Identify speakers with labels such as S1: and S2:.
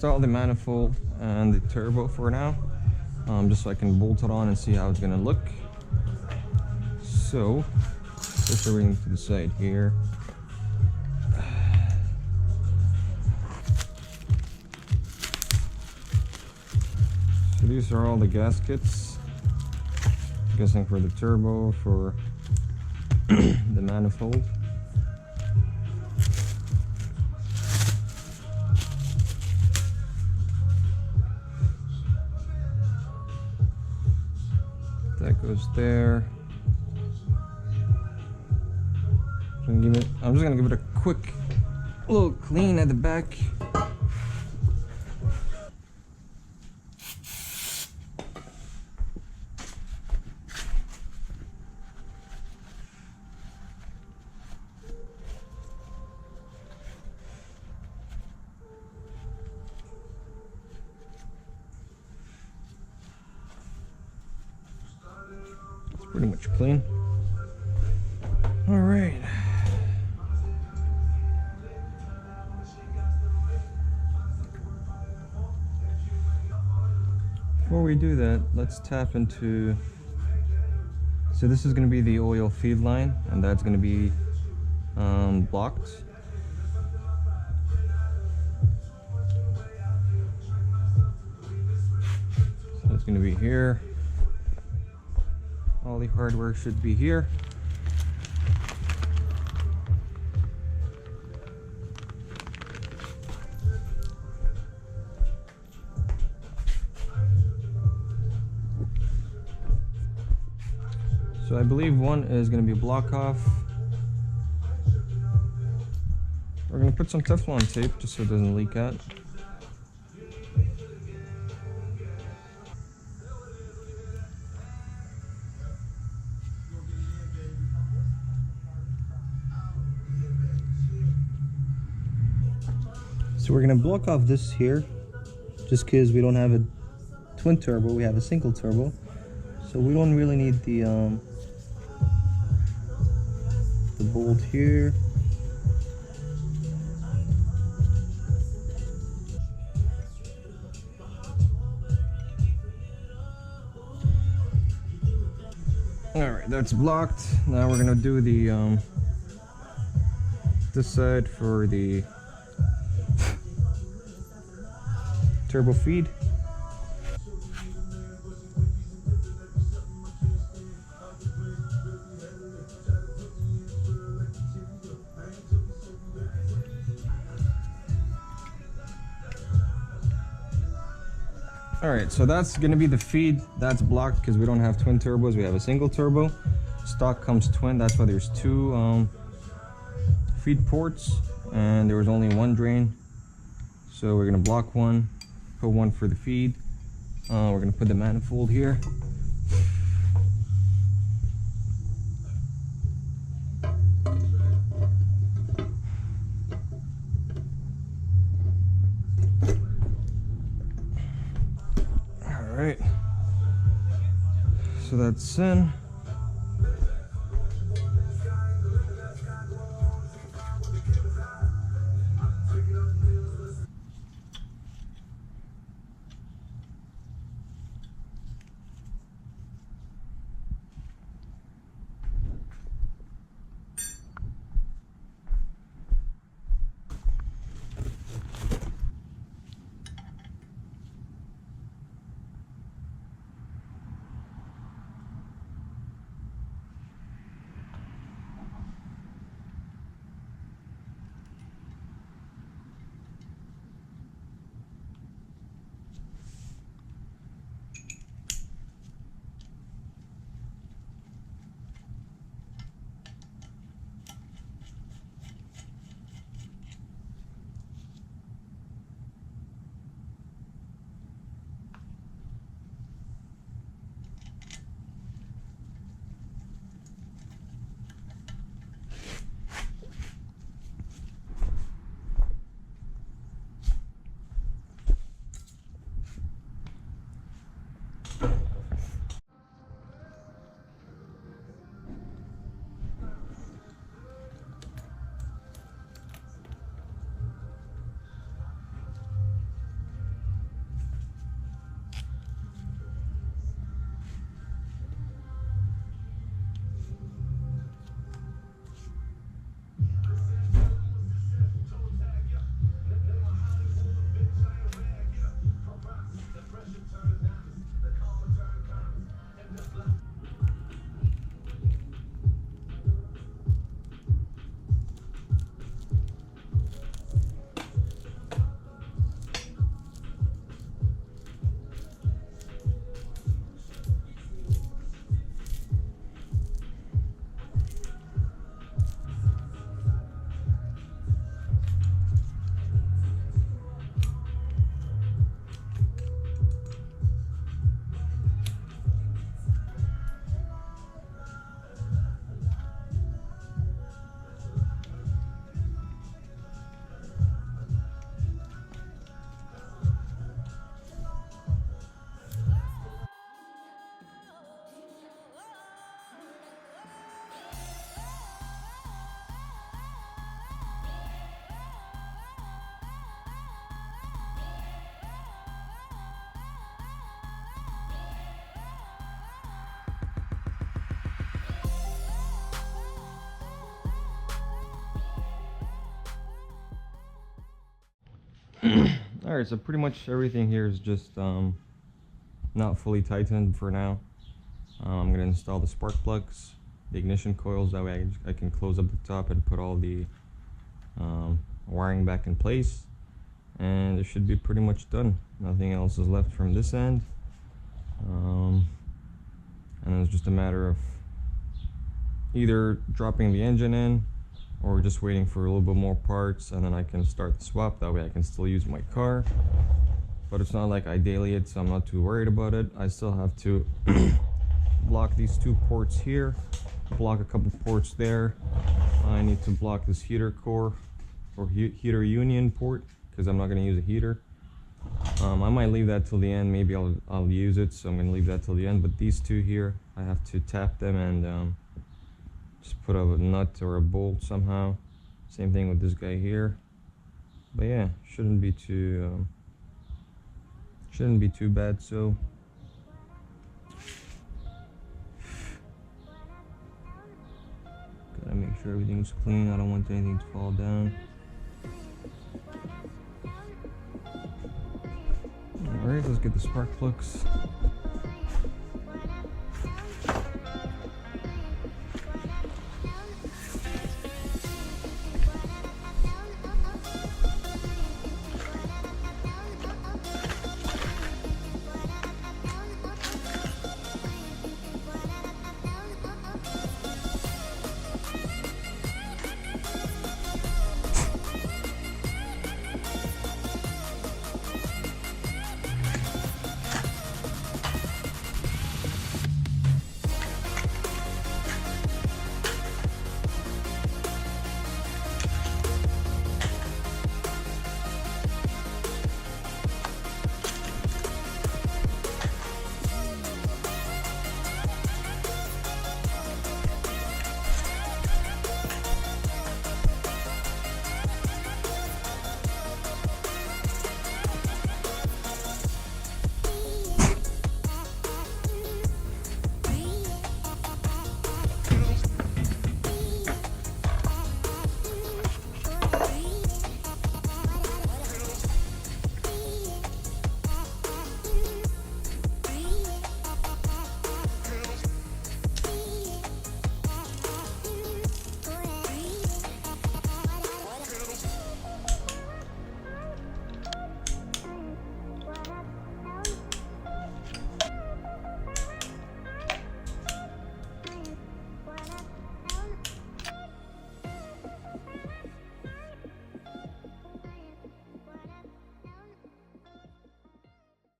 S1: install the manifold and the turbo for now, just so I can bolt it on and see how it's gonna look. So push everything to the side here. So these are all the gaskets, I'm guessing for the turbo, for the manifold. That goes there. I'm just gonna give it a quick little clean at the back. Pretty much clean. All right. Before we do that, let's tap into, so this is going to be the oil feed line, and that's going to be blocked. So it's going to be here. All the hardware should be here. So I believe one is going to be block off. We're going to put some Teflon tape just so it doesn't leak out. So we're going to block off this here, just because we don't have a twin turbo, we have a single turbo. So we don't really need the bolt here. Alright, that's blocked. Now we're going to do the this side for the turbo feed. Alright, so that's going to be the feed. That's blocked because we don't have twin turbos, we have a single turbo. Stock comes twin, that's why there's two feed ports, and there was only one drain. So we're going to block one, put one for the feed. We're going to put the manifold here. Alright, so that's in. Alright, so pretty much everything here is just not fully tightened for now. I'm gonna install the spark plugs, the ignition coils, that way I can close up the top and put all the wiring back in place, and it should be pretty much done. Nothing else is left from this end, and then it's just a matter of either dropping the engine in or just waiting for a little bit more parts, and then I can start the swap. That way I can still use my car, but it's not like I daily it, so I'm not too worried about it. I still have to block these 2 ports here, block a couple ports there. I need to block this heater core or heater union port, because I'm not going to use a heater. I might leave that till the end. Maybe I'll use it, so I'm going to leave that till the end. But these 2 here, I have to tap them and just put a nut or a bolt somehow. Same thing with this guy here. But yeah, shouldn't be too bad. So gotta make sure everything's clean. I don't want anything to fall down. Alright, let's get the spark plugs.